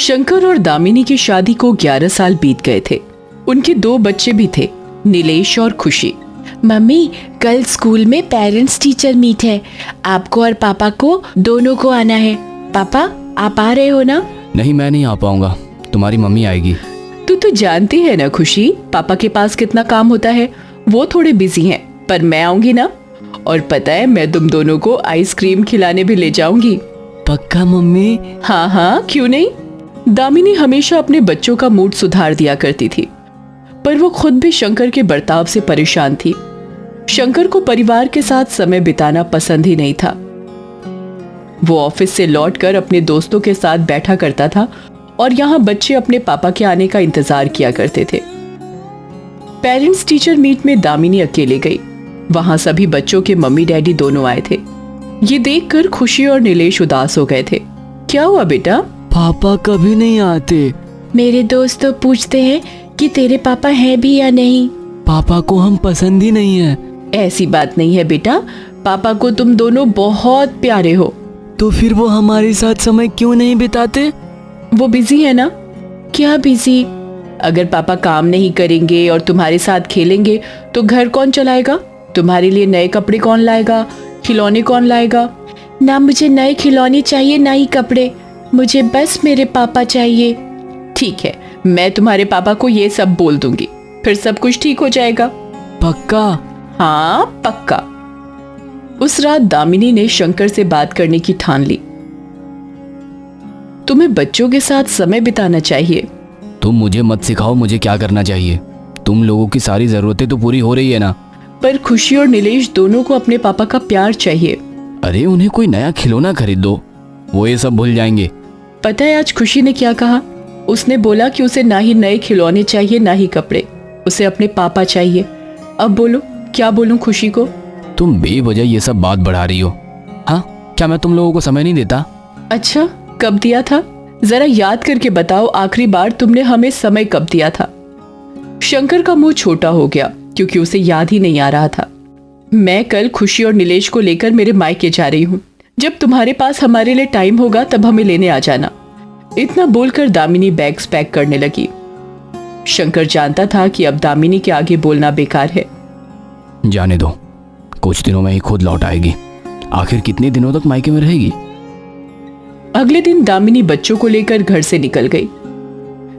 शंकर और दामिनी की शादी को 11 साल बीत गए थे। उनके 2 बच्चे भी थे, नीलेश और खुशी। मम्मी, कल स्कूल में पेरेंट्स टीचर मीट है। आपको और पापा को दोनों को आना है। पापा, आप आ रहे हो ना? नहीं, मैं नहीं आ पाऊंगा, तुम्हारी मम्मी आएगी। तू तो जानती है ना खुशी, पापा के पास कितना काम होता है। वो थोड़े बिजी हैं, पर मैं आऊंगी ना। और पता है, मैं तुम दोनों को आइसक्रीम खिलाने भी ले जाऊंगी। पक्का मम्मी? हाँ हाँ, क्यों नहीं। दामिनी हमेशा अपने बच्चों का मूड सुधार दिया करती थी, पर वो खुद भी शंकर के बर्ताव से परेशान थी। शंकर को परिवार के साथ समय बिताना पसंद ही नहीं था। वो ऑफिस से लौटकर अपने दोस्तों के साथ बैठा करता था और यहाँ बच्चे अपने पापा के आने का इंतजार किया करते थे। पेरेंट्स टीचर मीट में दामिनी अकेले गई। वहां सभी बच्चों के मम्मी डैडी दोनों आए थे। ये देखकर खुशी और नीलेश उदास हो गए थे। क्या हुआ बेटा? पापा कभी नहीं आते। मेरे दोस्त तो पूछते हैं कि तेरे पापा हैं भी या नहीं। पापा को हम पसंद ही नहीं है। ऐसी बात नहीं है बेटा, पापा को तुम दोनों बहुत प्यारे हो। तो फिर वो हमारे साथ समय क्यों नहीं बिताते? वो बिजी है ना। क्या बिजी? अगर पापा काम नहीं करेंगे और तुम्हारे साथ खेलेंगे तो घर कौन चलाएगा? तुम्हारे लिए नए कपड़े कौन लाएगा? खिलौने कौन लाएगा? ना मुझे नए खिलौने चाहिए, ना ही कपड़े। मुझे बस मेरे पापा चाहिए। ठीक है, मैं तुम्हारे पापा को ये सब बोल दूंगी, फिर सब कुछ ठीक हो जाएगा। पक्का? हाँ पक्का। उस रात दामिनी ने शंकर से बात करने की ठान ली। तुम्हें बच्चों के साथ समय बिताना चाहिए। तुम मुझे मत सिखाओ मुझे क्या करना चाहिए। तुम लोगों की सारी जरूरतें तो पूरी हो रही है ना। पर खुशी और नीलेश दोनों को अपने पापा का प्यार चाहिए। अरे उन्हें कोई नया खिलौना खरीद दो, वो ये सब भूल जाएंगे। पता है आज खुशी ने क्या कहा? उसने बोला कि उसे ना ही नए खिलौने चाहिए, ना ही कपड़े, उसे अपने पापा चाहिए। अब बोलो, क्या बोलूं खुशी को? तुम बेवजह ये सब बात बढ़ा रही हो। हाँ, क्या मैं तुम लोगों को समय नहीं देता? अच्छा, कब दिया था? जरा याद करके बताओ, आखिरी बार तुमने हमें समय कब दिया था? शंकर का मुंह छोटा हो गया क्योंकि उसे याद ही नहीं आ रहा था। मैं कल खुशी और नीलेश को लेकर मेरे मायके जा रही हूँ। जब तुम्हारे पास हमारे लिए टाइम होगा तब हमें लेने आ जाना। इतना बोलकर दामिनी बैग्स पैक करने लगी। शंकर जानता था कि अब दामिनी के आगे बोलना बेकार है। जाने दो, कुछ दिनों में ही खुद लौट आएगी। आखिर कितने दिनों तक मायके में रहेगी? अगले दिन दामिनी बच्चों को लेकर घर से निकल गई।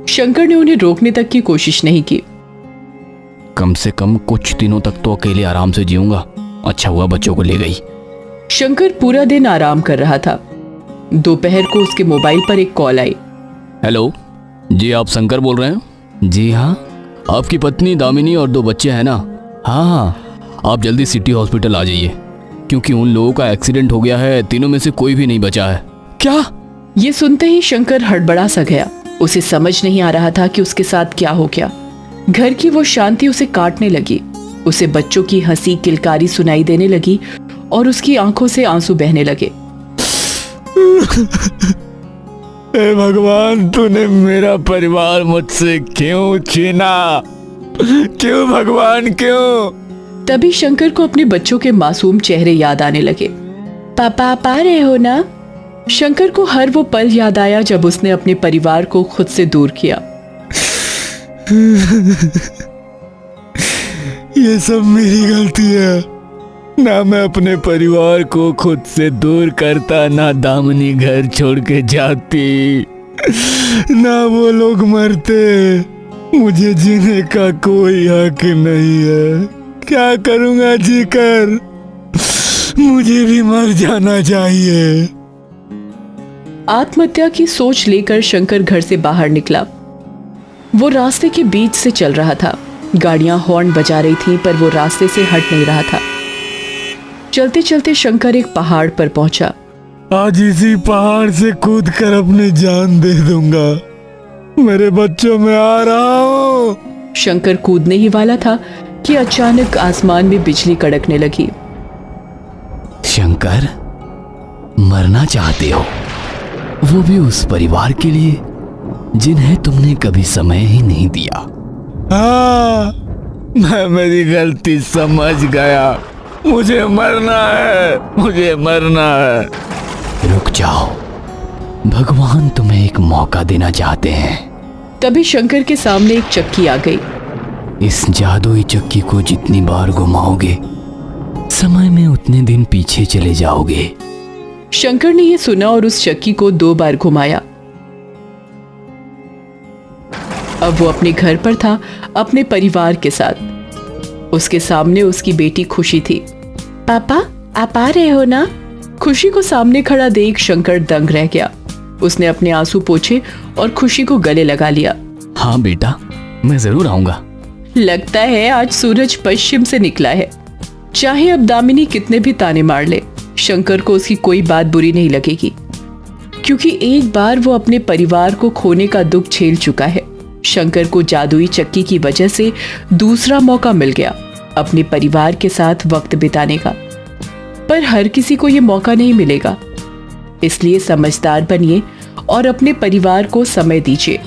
शंकर ने उन्हें रोकने तक की कोशिश नहीं की। कम से कम कुछ दिनों तक तो अकेले आराम से जीऊंगा। अच्छा हुआ बच्चों को ले गई। शंकर पूरा दिन आराम कर रहा था। दोपहर को उसके मोबाइल पर एक कॉल आई। हेलो जी, आप शंकर बोल रहे हैं? जी हाँ। आपकी पत्नी दामिनी और 2 बच्चे हैं ना? हाँ हाँ, आप जल्दी सिटी हॉस्पिटल आ जाइए, क्योंकि उन लोगों का एक्सीडेंट हो गया है। तीनों में से कोई भी नहीं बचा है। क्या? ये सुनते ही शंकर हड़बड़ा सा गया। उसे समझ नहीं आ रहा था कि उसके साथ क्या हो गया। घर की वो शांति उसे काटने लगी। उसे बच्चों की हंसी किलकारी सुनाई देने लगी और उसकी आंखों से आंसू बहने लगे। हे भगवान, तूने मेरा परिवार मुझसे क्यों छीना? क्यों भगवान, क्यों? तभी शंकर को अपने बच्चों के मासूम चेहरे याद आने लगे। पापा, आप आ रहे हो ना? शंकर को हर वो पल याद आया जब उसने अपने परिवार को खुद से दूर किया। ये सब मेरी गलती है। ना मैं अपने परिवार को खुद से दूर करता, ना दामिनी घर छोड़ के जाती, ना वो लोग मरते। मुझे जीने का कोई हक नहीं है। क्या करूंगा जीकर? मुझे भी मर जाना चाहिए। आत्महत्या की सोच लेकर शंकर घर से बाहर निकला। वो रास्ते के बीच से चल रहा था। गाड़ियां हॉर्न बजा रही थीं, पर वो रास्ते से हट नहीं रहा था। चलते चलते शंकर एक पहाड़ पर पहुंचा। आज इसी पहाड़ से कूद कर अपनी जान दे दूंगा। मेरे बच्चों में आ रहा हूँ। शंकर कूदने ही वाला था कि अचानक आसमान में बिजली कड़कने लगी। शंकर, मरना चाहते हो? वो भी उस परिवार के लिए जिन्हें तुमने कभी समय ही नहीं दिया। हाँ, मैं मेरी गलती समझ गया। मुझे मरना है, मुझे मरना है। रुक जाओ, भगवान तुम्हें एक मौका देना चाहते हैं। तभी शंकर के सामने एक चक्की आ गई। इस जादुई चक्की को जितनी बार घुमाओगे समय में उतने दिन पीछे चले जाओगे। शंकर ने यह सुना और उस चक्की को 2 बार घुमाया। अब वो अपने घर पर था, अपने परिवार के साथ। उसके सामने उसकी बेटी खुशी थी। पापा आप आ रहे हो ना? खुशी को सामने खड़ा देख शंकर दंग रह गया। उसने अपने आंसू पोंछे और खुशी को गले लगा लिया। हाँ बेटा, मैं जरूर आऊंगा। लगता है आज सूरज पश्चिम से निकला है। चाहे अब दामिनी कितने भी ताने मार ले, शंकर को उसकी कोई बात बुरी नहीं लगेगी, क्योंकि एक बार वो अपने परिवार को खोने का दुख झेल चुका है। शंकर को जादुई चक्की की वजह से दूसरा मौका मिल गया अपने परिवार के साथ वक्त बिताने का। पर हर किसी को ये मौका नहीं मिलेगा, इसलिए समझदार बनिए और अपने परिवार को समय दीजिए।